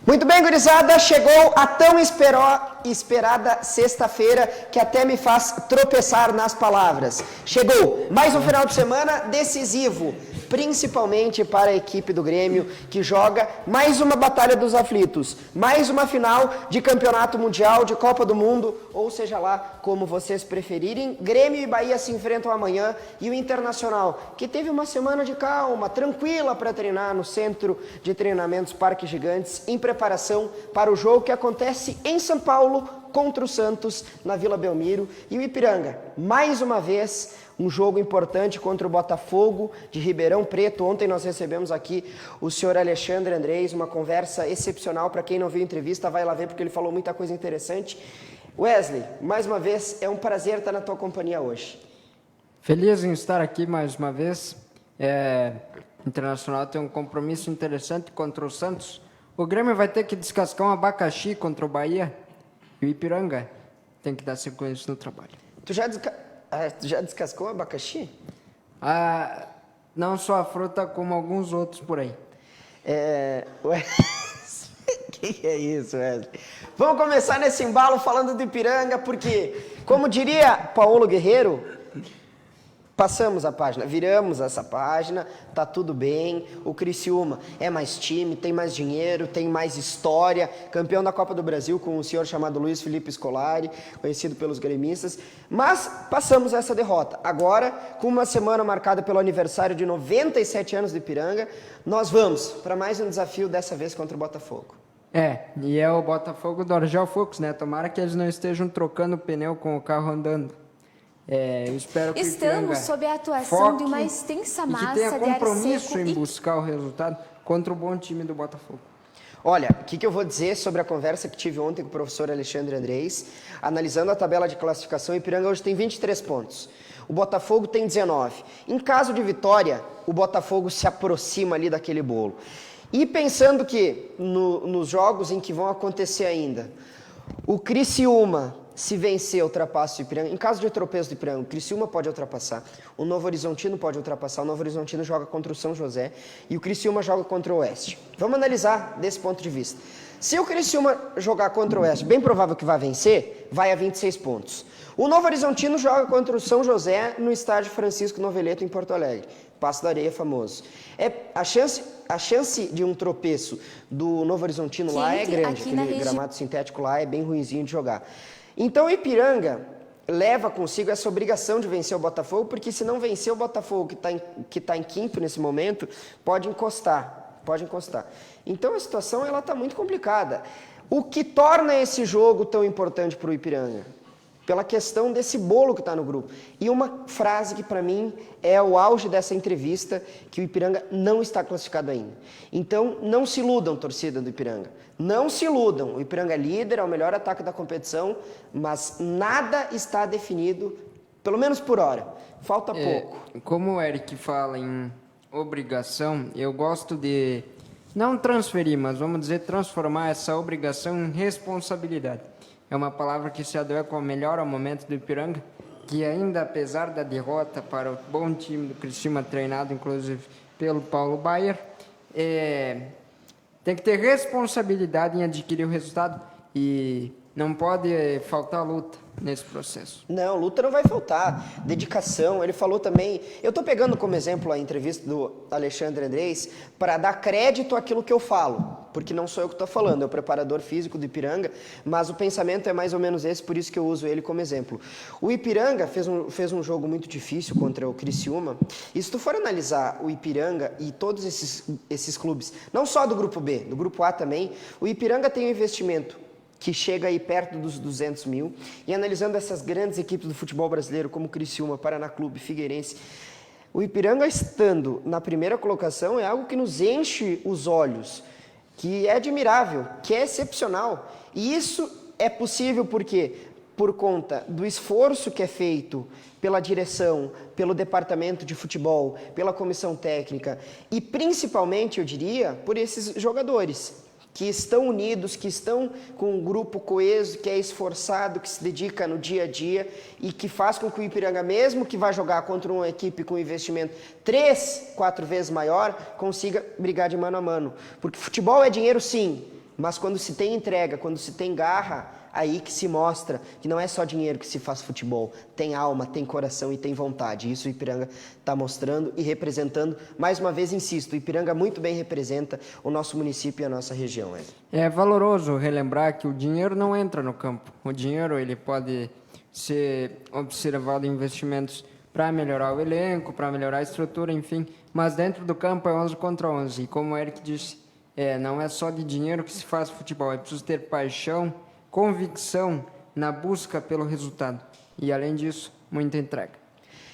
Muito bem, gurizada, chegou a tão esperada sexta-feira que até me faz tropeçar nas palavras. Chegou mais um final de semana decisivo, principalmente para a equipe do Grêmio, que joga mais uma Batalha dos Aflitos, mais uma final de Campeonato Mundial, de Copa do Mundo, ou seja lá como vocês preferirem. Grêmio e Bahia se enfrentam amanhã e o Internacional, que teve uma semana de calma, tranquila para treinar no Centro de Treinamentos Parque Gigantes, em preparação para o jogo que acontece em São Paulo contra o Santos, na Vila Belmiro. E o Ipiranga, mais uma vez, um jogo importante contra o Botafogo de Ribeirão Preto. Ontem nós recebemos aqui o senhor Alexandre Andrés, uma conversa excepcional. Para quem não viu a entrevista, vai lá ver, porque ele falou muita coisa interessante. Wesley, mais uma vez, é um prazer estar na tua companhia hoje. Feliz em estar aqui mais uma vez. O Internacional tem um compromisso interessante contra o Santos. O Grêmio vai ter que descascar um abacaxi contra o Bahia. E o Ipiranga tem que dar sequência no trabalho. Tu já descascou o abacaxi? Não só a fruta, como alguns outros por aí. Que é isso, Wesley? Vamos começar nesse embalo falando do Ipiranga, porque, como diria Paulo Guerreiro, passamos a página, viramos essa página, tá tudo bem. O Criciúma é mais time, tem mais dinheiro, tem mais história, campeão da Copa do Brasil com um senhor chamado Luiz Felipe Scolari, conhecido pelos gremistas, mas passamos essa derrota. Agora, com uma semana marcada pelo aniversário de 97 anos do Ipiranga, nós vamos para mais um desafio, dessa vez contra o Botafogo. E é o Botafogo do Argel Fux, né? Tomara que eles não estejam trocando pneu com o carro andando. Eu espero que estamos sob a atuação de uma extensa massa de ar seco. E que tenha compromisso em buscar o resultado contra o bom time do Botafogo. Olha, o que eu vou dizer sobre a conversa que tive ontem com o professor Alexandre Andrés, analisando a tabela de classificação. O Ipiranga hoje tem 23 pontos. O Botafogo tem 19. Em caso de vitória, o Botafogo se aproxima ali daquele bolo. E pensando que nos jogos em que vão acontecer ainda, o Criciúma, se vencer, ultrapassa o Ipiranga. Em caso de tropeço do Ipiranga, o Criciúma pode ultrapassar, o Novo Horizontino pode ultrapassar. O Novo Horizontino joga contra o São José e o Criciúma joga contra o Oeste. Vamos analisar desse ponto de vista. Se o Criciúma jogar contra o Oeste, bem provável que vai vencer, vai a 26 pontos. O Novo Horizontino joga contra o São José no estádio Francisco Noveleto, em Porto Alegre. Passo da Areia famoso. A chance de um tropeço do Novo Horizontino lá é grande. Aquele gramado sintético lá é bem ruinzinho de jogar. Então o Ipiranga leva consigo essa obrigação de vencer o Botafogo, porque se não vencer o Botafogo, que tá em quinto nesse momento, pode encostar. Então a situação está muito complicada. O que torna esse jogo tão importante para o Ipiranga? Pela questão desse bolo que está no grupo. E uma frase que para mim é o auge dessa entrevista, que o Ipiranga não está classificado ainda. Então não se iludam, torcida do Ipiranga. Não se iludam. O Ipiranga é líder, é o melhor ataque da competição, mas nada está definido, pelo menos por hora. Falta pouco. Como o Eric fala em obrigação, eu gosto de não transferir, mas vamos dizer transformar essa obrigação em responsabilidade. É uma palavra que se adequa ao melhor ao momento do Ipiranga, que ainda, apesar da derrota para o bom time do Criciúma, treinado inclusive pelo Paulo Baier, tem que ter responsabilidade em adquirir o resultado e não pode faltar luta nesse processo. Não, luta não vai faltar, dedicação. Ele falou também, eu estou pegando como exemplo a entrevista do Alexandre Andrés para dar crédito àquilo que eu falo, porque não sou eu que estou falando, é o preparador físico do Ipiranga, mas o pensamento é mais ou menos esse, por isso que eu uso ele como exemplo. O Ipiranga fez um jogo muito difícil contra o Criciúma, e se tu for analisar o Ipiranga e todos esses clubes, não só do Grupo B, do Grupo A também, o Ipiranga tem um investimento que chega aí perto dos 200 mil, e analisando essas grandes equipes do futebol brasileiro, como Criciúma, Paraná Clube, Figueirense, o Ipiranga estando na primeira colocação é algo que nos enche os olhos, que é admirável, que é excepcional. E isso é possível porque, por conta do esforço que é feito pela direção, pelo departamento de futebol, pela comissão técnica e principalmente, eu diria, por esses jogadores que estão unidos, que estão com um grupo coeso, que é esforçado, que se dedica no dia a dia e que faz com que o Ipiranga, mesmo que vá jogar contra uma equipe com investimento 3, 4 vezes maior, consiga brigar de mano a mano. Porque futebol é dinheiro sim, Mas quando se tem entrega, quando se tem garra, aí que se mostra que não é só dinheiro que se faz futebol. Tem alma, tem coração e tem vontade. Isso o Ipiranga está mostrando e representando. Mais uma vez, insisto, o Ipiranga muito bem representa o nosso município e a nossa região. É valoroso relembrar que o dinheiro não entra no campo. O dinheiro ele pode ser observado em investimentos para melhorar o elenco, para melhorar a estrutura, enfim. Mas dentro do campo é 11 contra 11. E como o Eric disse, não é só de dinheiro que se faz futebol. É preciso ter paixão, convicção na busca pelo resultado. E, além disso, muita entrega.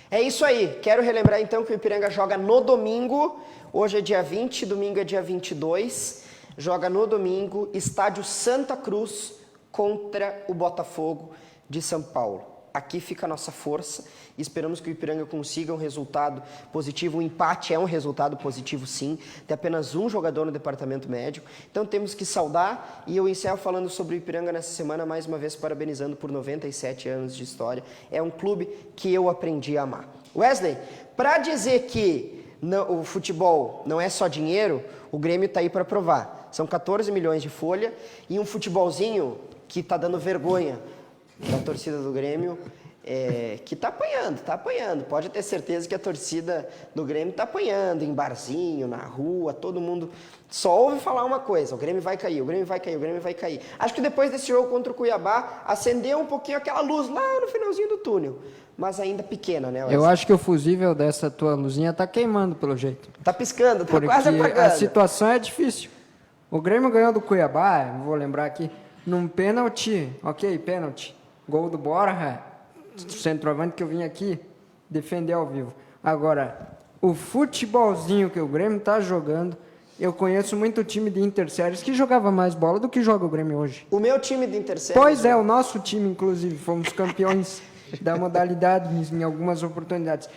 É isso aí. Quero relembrar, então, que o Ipiranga joga no domingo. Hoje é dia 20, domingo é dia 22. Joga no domingo, estádio Santa Cruz contra o Botafogo de São Paulo. Aqui fica a nossa força e esperamos que o Ipiranga consiga um resultado positivo. O empate é um resultado positivo, sim. Tem apenas um jogador no departamento médico. Então temos que saudar. E eu encerro falando sobre o Ipiranga nessa semana, mais uma vez parabenizando por 97 anos de história. É um clube que eu aprendi a amar. Wesley, para dizer que o futebol não é só dinheiro, o Grêmio está aí para provar. São 14 milhões de folha e um futebolzinho que está dando vergonha da torcida do Grêmio, que está apanhando. Pode ter certeza que a torcida do Grêmio está apanhando em barzinho, na rua, todo mundo só ouve falar uma coisa: o Grêmio vai cair, o Grêmio vai cair, o Grêmio vai cair. Acho que depois desse jogo contra o Cuiabá, acendeu um pouquinho aquela luz lá no finalzinho do túnel, mas ainda pequena, né, Wesley? Eu acho que o fusível dessa tua luzinha tá queimando, pelo jeito. Tá piscando, tá porque quase apagando. A situação é difícil. O Grêmio ganhou do Cuiabá, vou lembrar aqui, num pênalti, pênalti. Gol do Borja, centroavante que eu vim aqui defender ao vivo. Agora, o futebolzinho que o Grêmio está jogando, eu conheço muito time de Interséries que jogava mais bola do que joga o Grêmio hoje. O meu time de Interséries... Pois é, o nosso time, inclusive, fomos campeões da modalidade em algumas oportunidades.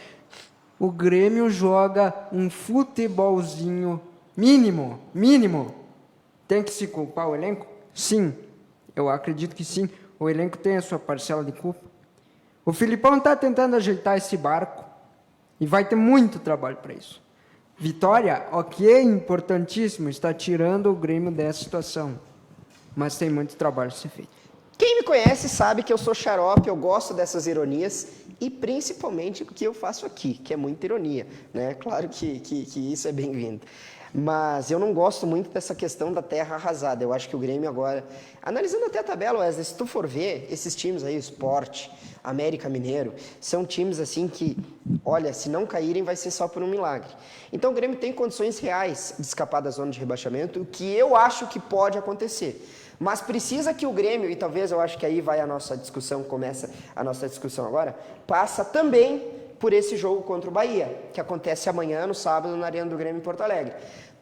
O Grêmio joga um futebolzinho mínimo. Tem que se culpar o elenco? Sim, eu acredito que sim. O elenco tem a sua parcela de culpa. O Filipão está tentando ajeitar esse barco e vai ter muito trabalho para isso. Vitória, ok, importantíssimo, está tirando o Grêmio dessa situação. Mas tem muito trabalho a ser feito. Quem me conhece sabe que eu sou xarope, eu gosto dessas ironias e principalmente o que eu faço aqui, que é muita ironia, né? Claro que isso é bem-vindo. Mas eu não gosto muito dessa questão da terra arrasada. Eu acho que o Grêmio agora, analisando até a tabela, Wesley, se tu for ver, esses times aí, Sport, América Mineiro, são times assim que, olha, se não caírem vai ser só por um milagre. Então o Grêmio tem condições reais de escapar da zona de rebaixamento, o que eu acho que pode acontecer. Mas precisa que o Grêmio, e talvez eu acho que aí vai a nossa discussão, começa a nossa discussão agora, passa também por esse jogo contra o Bahia, que acontece amanhã, no sábado, na Arena do Grêmio em Porto Alegre.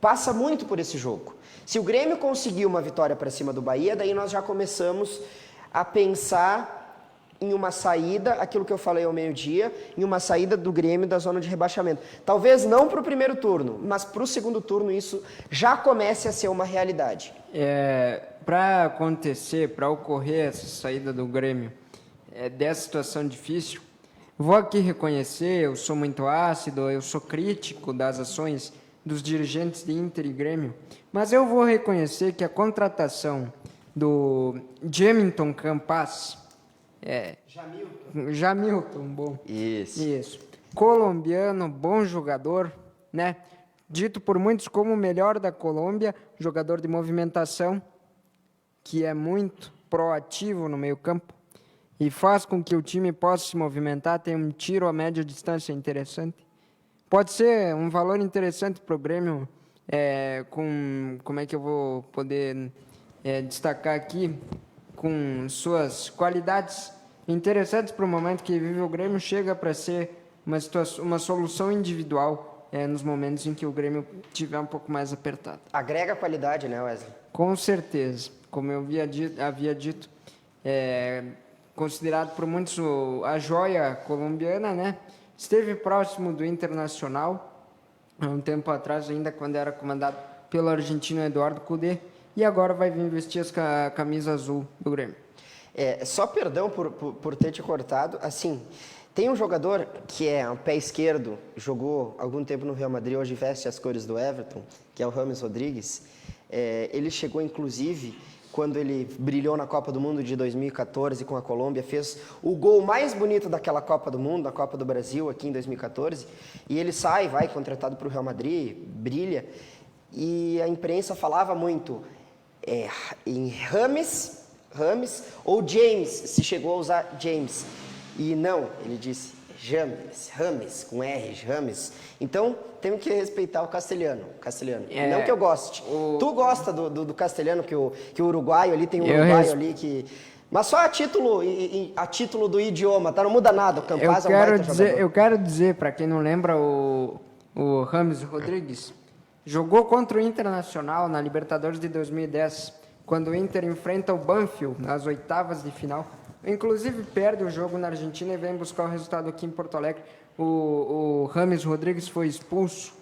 Passa muito por esse jogo. Se o Grêmio conseguir uma vitória para cima do Bahia, daí nós já começamos a pensar em uma saída, aquilo que eu falei ao meio-dia, em uma saída do Grêmio da zona de rebaixamento. Talvez não para o primeiro turno, mas para o segundo turno isso já comece a ser uma realidade. Para acontecer, para ocorrer essa saída do Grêmio dessa situação difícil, vou aqui reconhecer, eu sou muito ácido, eu sou crítico das ações dos dirigentes de Inter e Grêmio, mas eu vou reconhecer que a contratação do Jamilton Campas, Jamilton, bom. Isso. Colombiano, bom jogador, né? Dito por muitos como o melhor da Colômbia, jogador de movimentação, que é muito proativo no meio-campo e faz com que o time possa se movimentar, tem um tiro a média distância interessante. Pode ser um valor interessante para o Grêmio, como é que eu vou poder destacar aqui, com suas qualidades interessantes para o momento que vive o Grêmio, chega para ser uma solução individual nos momentos em que o Grêmio estiver um pouco mais apertado. Agrega qualidade, né, Wesley? Com certeza. Como eu havia dito, considerado por muitos a joia colombiana, né? Esteve próximo do Internacional, há um tempo atrás ainda, quando era comandado pelo argentino Eduardo Cudê, e agora vai vir vestir a camisa azul do Grêmio. Só perdão por ter te cortado, assim, tem um jogador que é um pé esquerdo, jogou algum tempo no Real Madrid, hoje veste as cores do Everton, que é o James Rodrigues. Ele chegou, inclusive, quando ele brilhou na Copa do Mundo de 2014 com a Colômbia, fez o gol mais bonito daquela Copa do Mundo, na Copa do Brasil, aqui em 2014, e ele vai contratado para o Real Madrid, brilha, e a imprensa falava muito em Rames ou James, se chegou a usar James, e não, ele disse Rames, com R, Rames. Então, temos que respeitar o castelhano. Não que eu goste. Tu gosta do castelhano, que o uruguaio ali, tem um uruguaio ali que... Mas só a título do idioma, tá? Não muda nada, o Campaz é um baita jogador. Eu quero dizer, para quem não lembra, o James Rodrigues jogou contra o Internacional na Libertadores de 2010, quando o Inter enfrenta o Banfield nas oitavas de final. Inclusive perde o jogo na Argentina e vem buscar o resultado aqui em Porto Alegre. O James Rodrigues foi expulso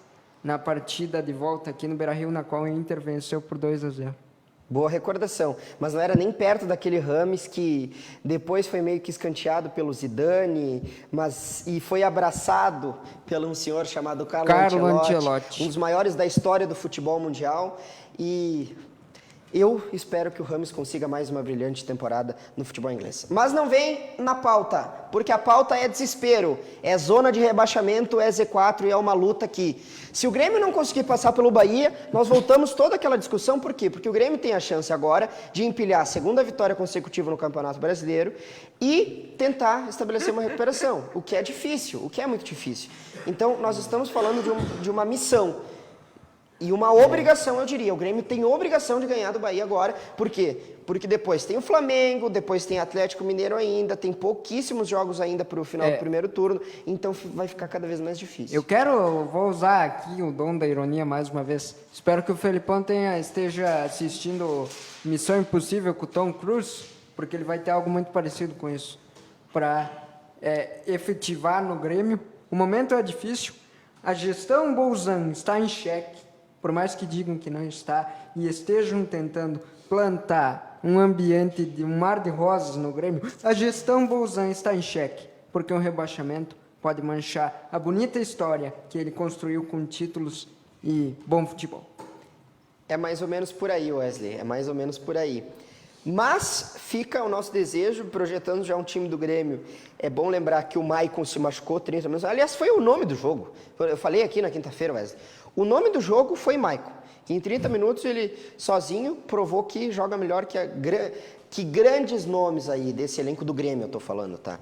na partida de volta aqui no Beira-Rio, na qual o Inter venceu por 2-0. Boa recordação, mas não era nem perto daquele Rames que depois foi meio que escanteado pelo Zidane, e foi abraçado por um senhor chamado Carlo Ancelotti, um dos maiores da história do futebol mundial, e eu espero que o Rames consiga mais uma brilhante temporada no futebol inglês. Mas não vem na pauta, porque a pauta é desespero, é zona de rebaixamento, é Z4 e é uma luta aqui. Se o Grêmio não conseguir passar pelo Bahia, nós voltamos toda aquela discussão, por quê? Porque o Grêmio tem a chance agora de empilhar a segunda vitória consecutiva no Campeonato Brasileiro e tentar estabelecer uma recuperação, o que é difícil, o que é muito difícil. Então, nós estamos falando de uma missão. E uma obrigação, eu diria. O Grêmio tem obrigação de ganhar do Bahia agora. Por quê? Porque depois tem o Flamengo, depois tem Atlético Mineiro ainda, tem pouquíssimos jogos ainda para o final do primeiro turno, então vai ficar cada vez mais difícil. Vou usar aqui o dom da ironia mais uma vez. Espero que o Felipão esteja assistindo Missão Impossível com o Tom Cruise, porque ele vai ter algo muito parecido com isso, para efetivar no Grêmio. O momento é difícil, a gestão Bolzan está em xeque, por mais que digam que não está, e estejam tentando plantar um ambiente de um mar de rosas no Grêmio, a gestão Bolzan está em xeque, porque um rebaixamento pode manchar a bonita história que ele construiu com títulos e bom futebol. É mais ou menos por aí, Wesley, é mais ou menos por aí. Mas fica o nosso desejo, projetando já um time do Grêmio. É bom lembrar que o Maicon se machucou 30 minutos. Aliás, foi o nome do jogo. Eu falei aqui na quinta-feira, Wesley. O nome do jogo foi Maicon. Em 30 minutos ele sozinho provou que joga melhor que grandes nomes aí desse elenco do Grêmio, eu tô falando, tá?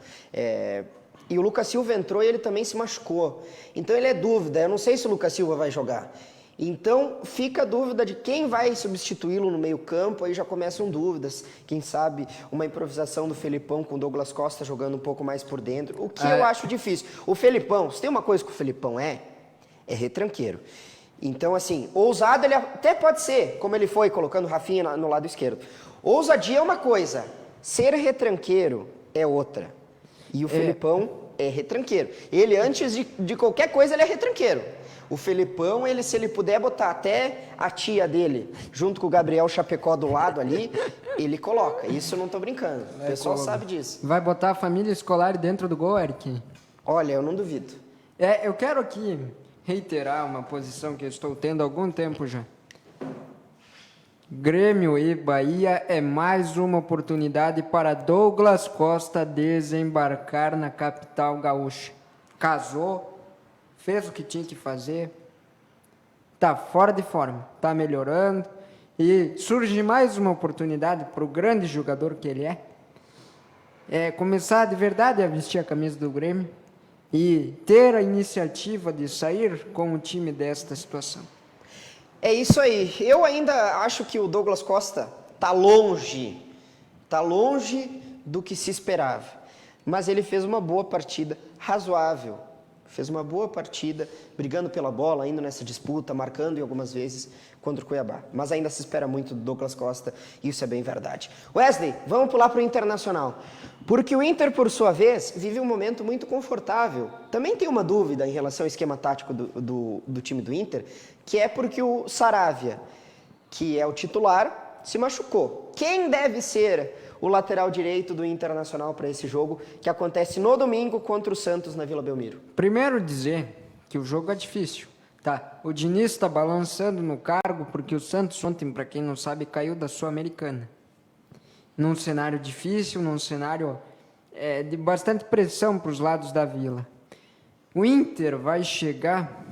E o Lucas Silva entrou e ele também se machucou. Então ele é dúvida, eu não sei se o Lucas Silva vai jogar. Então fica a dúvida de quem vai substituí-lo no meio campo, aí já começam dúvidas. Quem sabe uma improvisação do Felipão com o Douglas Costa jogando um pouco mais por dentro, o que eu acho difícil. O Felipão, se tem uma coisa que o Felipão é retranqueiro. Então, assim, ousado ele até pode ser, como ele foi, colocando o Rafinha no lado esquerdo. Ousadia é uma coisa, ser retranqueiro é outra. E o Felipão é retranqueiro. Ele, antes de qualquer coisa, ele é retranqueiro. O Felipão, se ele puder botar até a tia dele, junto com o Gabriel Chapecó do lado ali, ele coloca. Isso eu não tô brincando. O pessoal sabe disso. Vai botar a família escolar dentro do gol, Eric? Olha, eu não duvido. Eu quero aqui reiterar uma posição que eu estou tendo há algum tempo já. Grêmio e Bahia é mais uma oportunidade para Douglas Costa desembarcar na capital gaúcha. Casou, fez o que tinha que fazer, está fora de forma, está melhorando e surge mais uma oportunidade para o grande jogador que ele é começar de verdade a vestir a camisa do Grêmio e ter a iniciativa de sair com o time desta situação. É isso aí. Eu ainda acho que o Douglas Costa está longe do que se esperava. Mas ele fez uma boa partida, razoável. Fez uma boa partida, brigando pela bola, indo nessa disputa, marcando em algumas vezes contra o Cuiabá. Mas ainda se espera muito do Douglas Costa, e isso é bem verdade. Wesley, vamos pular para o Internacional. Porque o Inter, por sua vez, vive um momento muito confortável. Também tem uma dúvida em relação ao esquema tático do time do Inter, que é porque o Saravia, que é o titular, se machucou. Quem deve ser o lateral direito do Internacional para esse jogo, que acontece no domingo contra o Santos na Vila Belmiro? Primeiro dizer que o jogo é difícil. Tá, o Diniz está balançando no cargo porque o Santos ontem, para quem não sabe, caiu da Sul-Americana. Num cenário difícil, num cenário de bastante pressão para os lados da Vila. O Inter vai chegar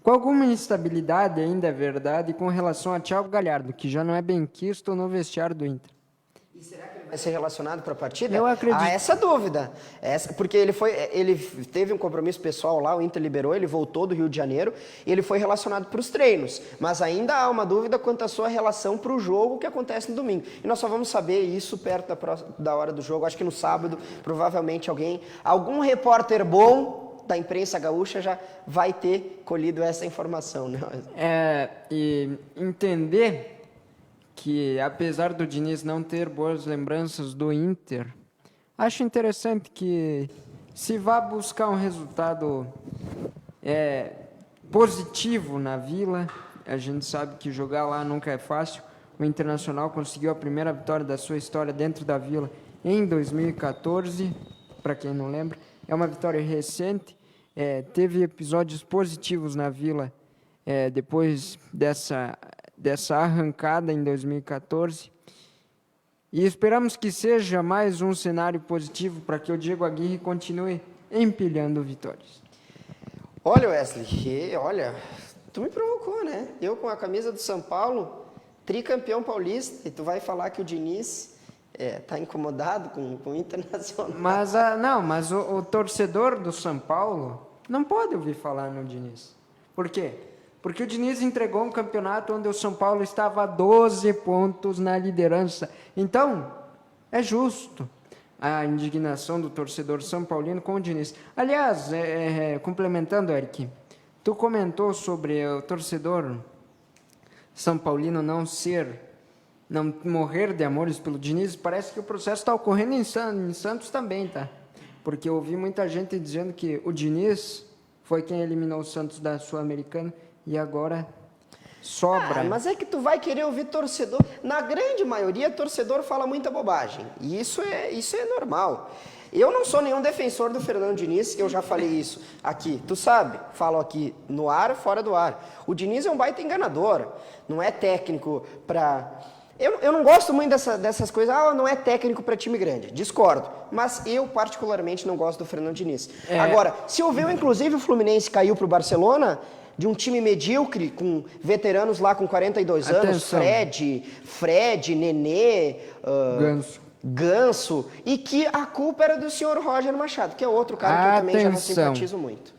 com alguma instabilidade, ainda é verdade, com relação a Thiago Galhardo, que já não é bem quisto no vestiário do Inter. E será que ele vai ser relacionado para a partida? Eu acredito. Há essa dúvida. Porque ele teve um compromisso pessoal lá, o Inter liberou, ele voltou do Rio de Janeiro e ele foi relacionado para os treinos. Mas ainda há uma dúvida quanto à sua relação para o jogo que acontece no domingo. E nós só vamos saber isso perto da hora do jogo. Acho que no sábado, provavelmente algum repórter bom da imprensa gaúcha já vai ter colhido essa informação, né? E entender que, apesar do Diniz não ter boas lembranças do Inter, acho interessante que se vá buscar um resultado positivo na Vila. A gente sabe que jogar lá nunca é fácil. O Internacional conseguiu a primeira vitória da sua história dentro da Vila em 2014, para quem não lembra. É uma vitória recente, teve episódios positivos na Vila depois dessa arrancada em 2014. E esperamos que seja mais um cenário positivo para que o Diego Aguirre continue empilhando vitórias. Olha, Wesley, tu me provocou, né? Eu com a camisa do São Paulo, tricampeão paulista, e tu vai falar que o Diniz tá incomodado com o Internacional. Mas o torcedor do São Paulo não pode ouvir falar no Diniz. Por quê? Porque o Diniz entregou um campeonato onde o São Paulo estava a 12 pontos na liderança. Então, é justo a indignação do torcedor são paulino com o Diniz. Aliás, complementando, Eric, tu comentou sobre o torcedor são paulino não morrer de amores pelo Diniz. Parece que o processo está ocorrendo em Santos também, tá? Porque eu ouvi muita gente dizendo que o Diniz foi quem eliminou o Santos da Sul-Americana e agora sobra. Mas é que tu vai querer ouvir torcedor. Na grande maioria, torcedor fala muita bobagem. E isso é normal. Eu não sou nenhum defensor do Fernando Diniz, eu já falei isso aqui. Tu sabe, falo aqui no ar, fora do ar. O Diniz é um baita enganador. Não é técnico para... Eu não gosto muito dessas coisas. Não é técnico para time grande. Discordo. Mas eu, particularmente, não gosto do Fernando Diniz. Agora, se ouviu, inclusive, o Fluminense caiu para o Barcelona, de um time medíocre, com veteranos lá com 42 anos, Fred, Nenê, Ganso, e que a culpa era do senhor Roger Machado, que é outro cara que eu também já não simpatizo muito.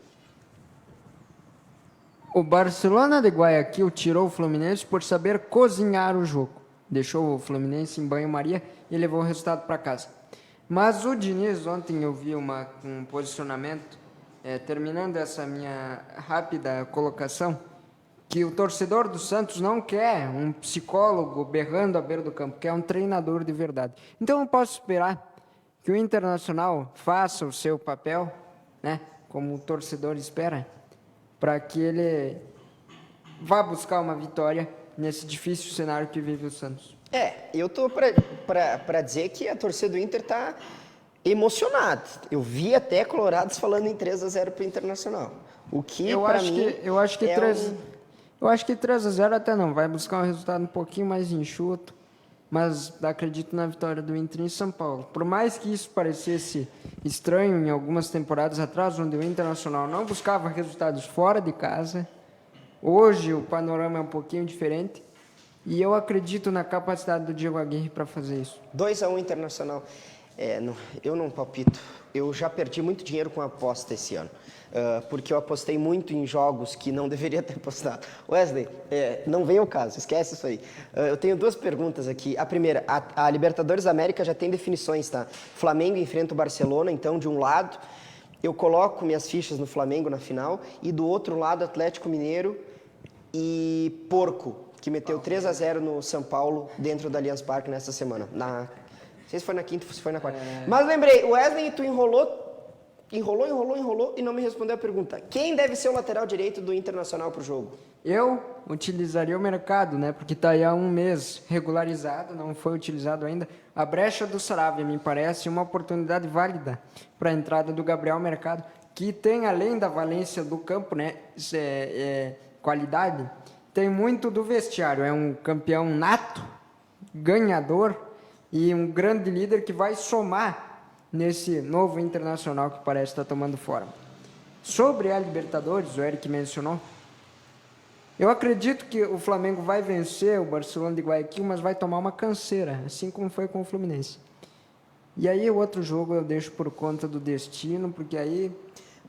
O Barcelona de Guayaquil tirou o Fluminense por saber cozinhar o jogo. Deixou o Fluminense em banho-maria e levou o resultado para casa. Mas o Diniz, ontem eu vi um posicionamento, terminando essa minha rápida colocação, que o torcedor do Santos não quer um psicólogo berrando à beira do campo, quer um treinador de verdade. Então eu posso esperar que o Internacional faça o seu papel, né, como o torcedor espera, para que ele vá buscar uma vitória nesse difícil cenário que vive o Santos. Eu tô para dizer que a torcida do Inter tá emocionada. Eu vi até colorados falando em 3-0 para o Internacional. O que para mim eu acho que 3-0 até não, vai buscar um resultado um pouquinho mais enxuto, mas acredito na vitória do Inter em São Paulo. Por mais que isso parecesse estranho em algumas temporadas atrás, onde o Internacional não buscava resultados fora de casa, hoje o panorama é um pouquinho diferente e eu acredito na capacidade do Diego Aguirre para fazer isso. 2-1 Internacional. Eu não palpito. Eu já perdi muito dinheiro com aposta esse ano, porque eu apostei muito em jogos que não deveria ter apostado. Wesley, não vem ao caso, esquece isso aí. Eu tenho duas perguntas aqui. A primeira, a Libertadores da América já tem definições, tá? Flamengo enfrenta o Barcelona, então de um lado eu coloco minhas fichas no Flamengo na final e do outro lado Atlético Mineiro e Porco, que meteu 3-0 no São Paulo dentro do Allianz Parque nessa semana. Não sei se foi na quinta ou se foi na quarta. Mas lembrei, Wesley, tu enrolou e não me respondeu a pergunta. Quem deve ser o lateral direito do Internacional pro jogo? Eu utilizaria o mercado, né? Porque está aí há um mês regularizado, não foi utilizado ainda. A brecha do Saravia me parece uma oportunidade válida para a entrada do Gabriel Mercado, que tem, além da valência do campo, né, qualidade, tem muito do vestiário. É um campeão nato, ganhador e um grande líder que vai somar nesse novo Internacional que parece estar tomando forma. Sobre a Libertadores, o Eric mencionou, eu acredito que o Flamengo vai vencer o Barcelona de Guayaquil, mas vai tomar uma canseira, assim como foi com o Fluminense. E aí o outro jogo eu deixo por conta do destino, porque aí...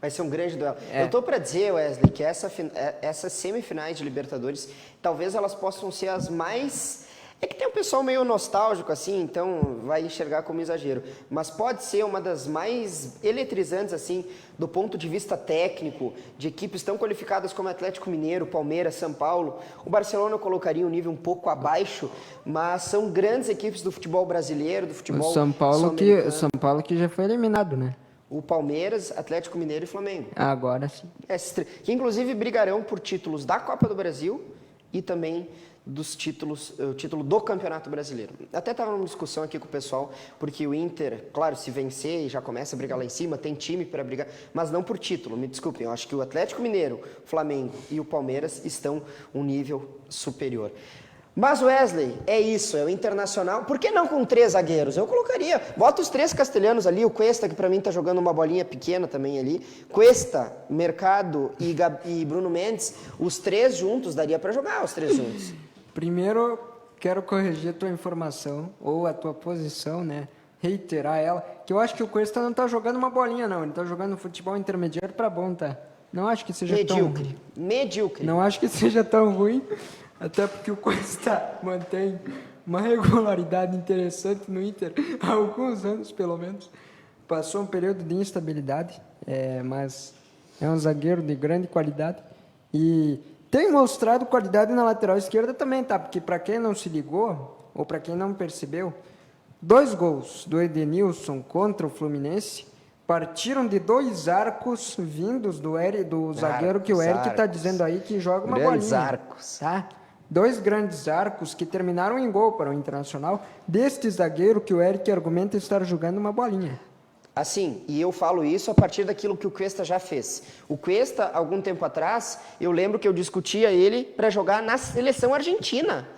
Vai ser um grande duelo. Eu tô para dizer, Wesley, que essas semifinais de Libertadores, talvez elas possam ser as mais... É que tem um pessoal meio nostálgico, assim, então vai enxergar como exagero. Mas pode ser uma das mais eletrizantes, assim, do ponto de vista técnico, de equipes tão qualificadas como Atlético Mineiro, Palmeiras, São Paulo. O Barcelona eu colocaria um nível um pouco abaixo, mas são grandes equipes do futebol brasileiro, do futebol o São Paulo que já foi eliminado, né? O Palmeiras, Atlético Mineiro e Flamengo. Agora sim. Que inclusive brigarão por títulos da Copa do Brasil e também dos títulos, o título do Campeonato Brasileiro. Até estava numa discussão aqui com o pessoal, porque o Inter, claro, se vencer e já começa a brigar lá em cima, tem time para brigar, mas não por título, me desculpem, eu acho que o Atlético Mineiro, o Flamengo e o Palmeiras estão um nível superior. Mas Wesley, é isso, é o Internacional. Por que não com 3 zagueiros? Eu colocaria, bota os 3 castelhanos ali, o Cuesta, que para mim tá jogando uma bolinha pequena também ali. Cuesta, Mercado e Bruno Mendes, os 3 juntos, daria para jogar os 3 juntos. Primeiro, quero corrigir a tua informação, ou a tua posição, né? Reiterar ela, que eu acho que o Cuesta não tá jogando uma bolinha, não. Ele tá jogando futebol intermediário para bom, tá? Não acho que seja Medíocre. Não acho que seja tão ruim, até porque o Cuesta mantém uma regularidade interessante no Inter há alguns anos, pelo menos. Passou um período de instabilidade, mas é um zagueiro de grande qualidade e tem mostrado qualidade na lateral esquerda também, tá? Porque para quem não se ligou, ou para quem não percebeu, 2 gols do Edenilson contra o Fluminense partiram de 2 arcos vindos do zagueiro que o Eric está dizendo aí que joga uma bolinha. Arcos. Tá? 2 grandes arcos que terminaram em gol para o Internacional deste zagueiro que o Eric argumenta estar jogando uma bolinha. Assim, e eu falo isso a partir daquilo que o Cuesta já fez. O Cuesta, algum tempo atrás, eu lembro que eu discutia ele para jogar na seleção argentina.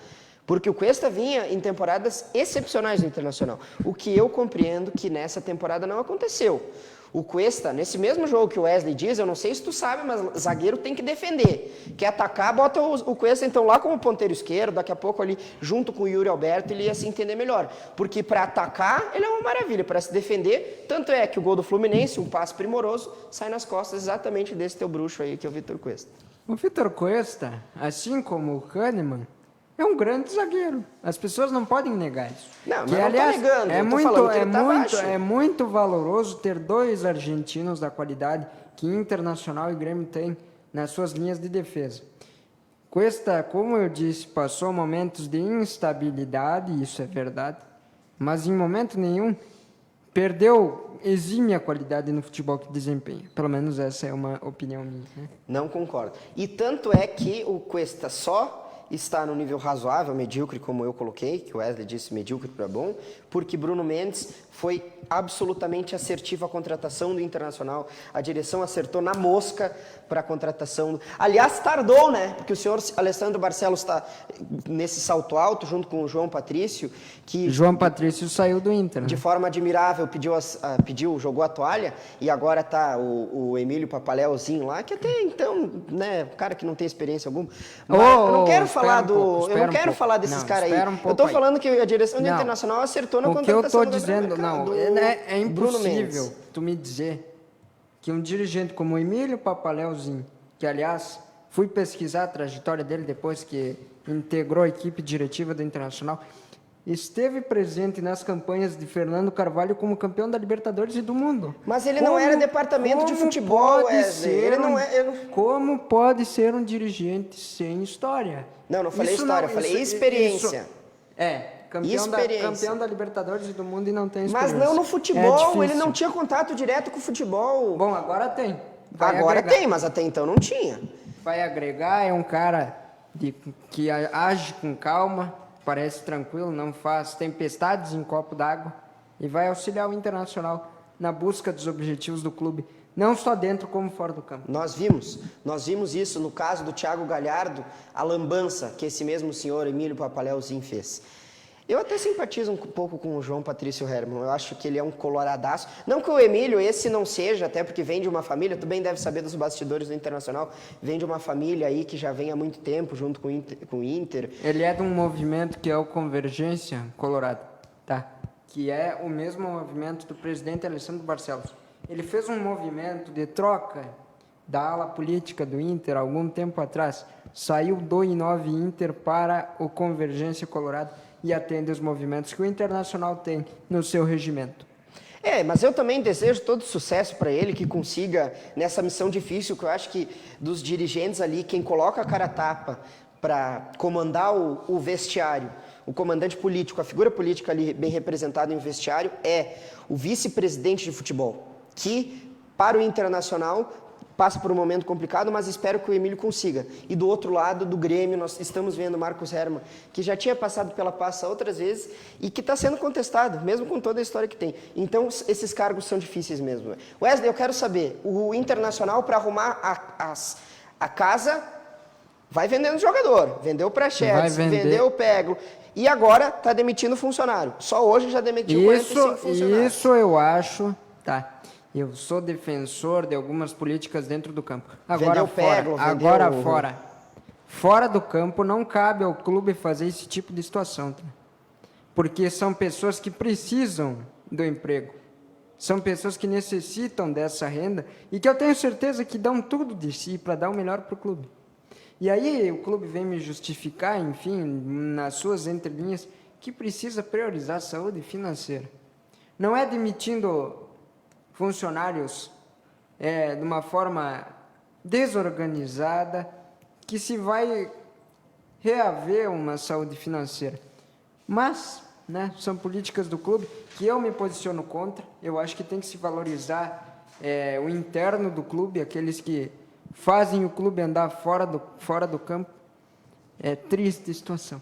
Porque o Cuesta vinha em temporadas excepcionais no Internacional. O que eu compreendo que nessa temporada não aconteceu. O Cuesta, nesse mesmo jogo que o Wesley diz, eu não sei se tu sabe, mas zagueiro tem que defender. Quer atacar, bota o Cuesta então lá como ponteiro esquerdo, daqui a pouco ali junto com o Yuri Alberto ele ia se entender melhor. Porque para atacar ele é uma maravilha, para se defender, tanto é que o gol do Fluminense, um passe primoroso, sai nas costas exatamente desse teu bruxo aí que é o Vitor Cuesta. O Vitor Cuesta, assim como o Kahneman, é um grande zagueiro. As pessoas não podem negar isso. Não, mas que, não aliás, tô negando. É muito valoroso ter 2 argentinos da qualidade que Internacional e Grêmio têm nas suas linhas de defesa. Cuesta, como eu disse, passou momentos de instabilidade, isso é verdade, mas em momento nenhum perdeu exímia qualidade no futebol que desempenha. Pelo menos essa é uma opinião minha. Né? Não concordo. E tanto é que o Cuesta só está no nível razoável, medíocre, como eu coloquei, que o Wesley disse medíocre para bom, porque Bruno Mendes foi absolutamente assertivo à contratação do Internacional. A direção acertou na mosca para a contratação. Aliás, tardou, né? Porque o senhor Alessandro Barcelos está nesse salto alto, junto com o João Patrício, que... João Patrício saiu do Inter, né? De forma admirável, jogou a toalha, e agora tá o Emílio Papaléuzinho lá, que até então, né, cara que não tem experiência alguma. Mas eu não quero falar desses caras aí. Eu tô falando que a direção do Internacional acertou na contratação. O que eu tô dizendo, é impossível tu me dizer que um dirigente como o Emílio Papaléuzinho, que aliás fui pesquisar a trajetória dele depois que integrou a equipe diretiva do Internacional, esteve presente nas campanhas de Fernando Carvalho como campeão da Libertadores e do mundo. Mas ele não era departamento de futebol, Wesley. Como pode ser um dirigente sem história? Não falei história, falei experiência. Campeão da Libertadores e do mundo e não tem experiência. Mas não no futebol, ele não tinha contato direto com o futebol. Bom, agora tem. Agora tem, mas até então não tinha. Vai agregar, é um cara que age com calma, parece tranquilo, não faz tempestades em copo d'água e vai auxiliar o Internacional na busca dos objetivos do clube. Não só dentro como fora do campo. Nós vimos isso no caso do Thiago Galhardo, a lambança que esse mesmo senhor Emílio Papaleuzinho fez. Eu até simpatizo um pouco com o João Patrício Herman, eu acho que ele é um coloradaço. Não que o Emílio esse não seja, até porque vem de uma família, tu bem deve saber dos bastidores do Internacional, vem de uma família aí que já vem há muito tempo junto com o Inter. Ele é de um movimento que é o Convergência Colorado, tá? Que é o mesmo movimento do presidente Alessandro Barcelos. Ele fez um movimento de troca da ala política do Inter há algum tempo atrás, saiu do I9 Inter para o Convergência Colorado, e atende os movimentos que o Internacional tem no seu regimento. Mas eu também desejo todo sucesso para ele, que consiga nessa missão difícil, que eu acho que dos dirigentes ali, quem coloca a cara a tapa para comandar o vestiário, o comandante político, a figura política ali bem representada em vestiário, é o vice-presidente de futebol, que para o Internacional passa por um momento complicado, mas espero que o Emílio consiga. E do outro lado, do Grêmio, nós estamos vendo o Marcos Herman, que já tinha passado pela passa outras vezes e que está sendo contestado, mesmo com toda a história que tem. Então, esses cargos são difíceis mesmo. Wesley, eu quero saber, o Internacional, para arrumar a casa, vai vendendo jogador. Vendeu o Praxedes, vendeu o Peglo. E agora está demitindo funcionário. Só hoje já demitiu 45 funcionários. Isso eu acho... Tá. Eu sou defensor de algumas políticas dentro do campo. Agora fora. Fora do campo não cabe ao clube fazer esse tipo de situação. Tá? Porque são pessoas que precisam do emprego. São pessoas que necessitam dessa renda e que eu tenho certeza que dão tudo de si para dar o melhor para o clube. E aí o clube vem me justificar, enfim, nas suas entrelinhas, que precisa priorizar a saúde financeira. Não é demitindo funcionários de uma forma desorganizada que se vai reaver uma saúde financeira. Mas, são políticas do clube que eu me posiciono contra. Eu acho que tem que se valorizar o interno do clube, aqueles que fazem o clube andar fora do campo. É triste a situação.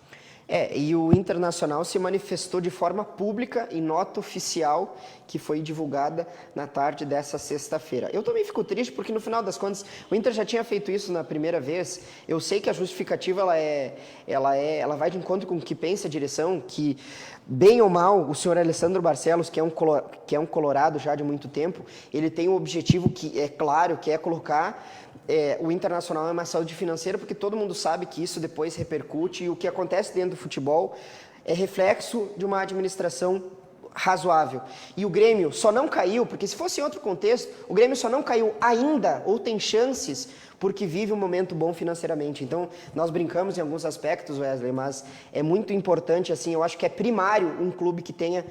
E o Internacional se manifestou de forma pública em nota oficial que foi divulgada na tarde dessa sexta-feira. Eu também fico triste porque, no final das contas, o Inter já tinha feito isso na primeira vez. Eu sei que a justificativa ela vai de encontro com o que pensa a direção, que, bem ou mal, o senhor Alessandro Barcelos, que é um colorado já de muito tempo, ele tem um objetivo que é claro, que é colocar o Internacional é uma saúde financeira, porque todo mundo sabe que isso depois repercute e o que acontece dentro do futebol é reflexo de uma administração razoável. E o Grêmio só não caiu, porque se fosse em outro contexto, o Grêmio só não caiu ainda, ou tem chances, porque vive um momento bom financeiramente. Então, nós brincamos em alguns aspectos, Wesley, mas é muito importante, assim, eu acho que é primário um clube que tenha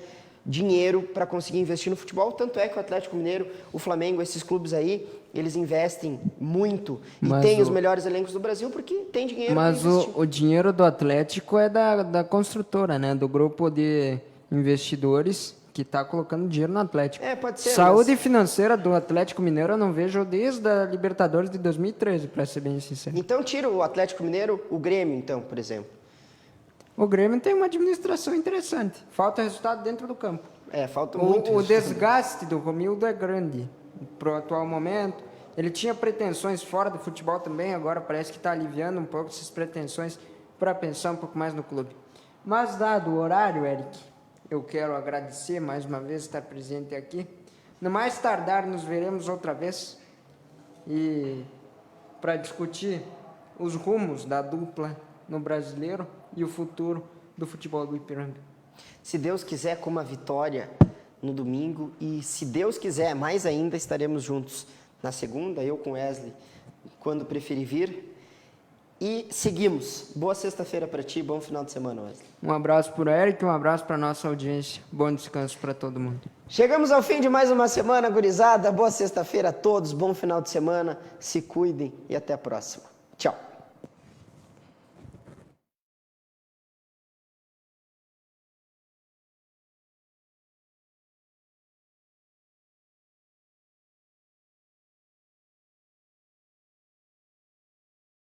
dinheiro para conseguir investir no futebol, tanto é que o Atlético Mineiro, o Flamengo, esses clubes aí, eles investem muito e têm os melhores elencos do Brasil porque tem dinheiro para investir. Mas o dinheiro do Atlético é da construtora, do grupo de investidores que está colocando dinheiro no Atlético. Pode ser. Saúde financeira do Atlético Mineiro eu não vejo desde a Libertadores de 2013, para ser bem sincero. Então tira o Atlético Mineiro, o Grêmio, então, por exemplo. O Grêmio tem uma administração interessante. Falta resultado dentro do campo. Falta muito. O desgaste do Romildo é grande para o atual momento. Ele tinha pretensões fora do futebol também, agora parece que está aliviando um pouco essas pretensões para pensar um pouco mais no clube. Mas, dado o horário, Eric, eu quero agradecer mais uma vez estar presente aqui. No mais tardar, nos veremos outra vez e para discutir os rumos da dupla no Brasileiro e o futuro do futebol do Ipiranga. Se Deus quiser, com uma vitória no domingo, e se Deus quiser, mais ainda, estaremos juntos na segunda, eu com Wesley, quando preferir vir. E seguimos. Boa sexta-feira para ti, bom final de semana, Wesley. Um abraço para o Eric, um abraço para a nossa audiência. Bom descanso para todo mundo. Chegamos ao fim de mais uma semana, gurizada. Boa sexta-feira a todos, bom final de semana, se cuidem e até a próxima. Tchau.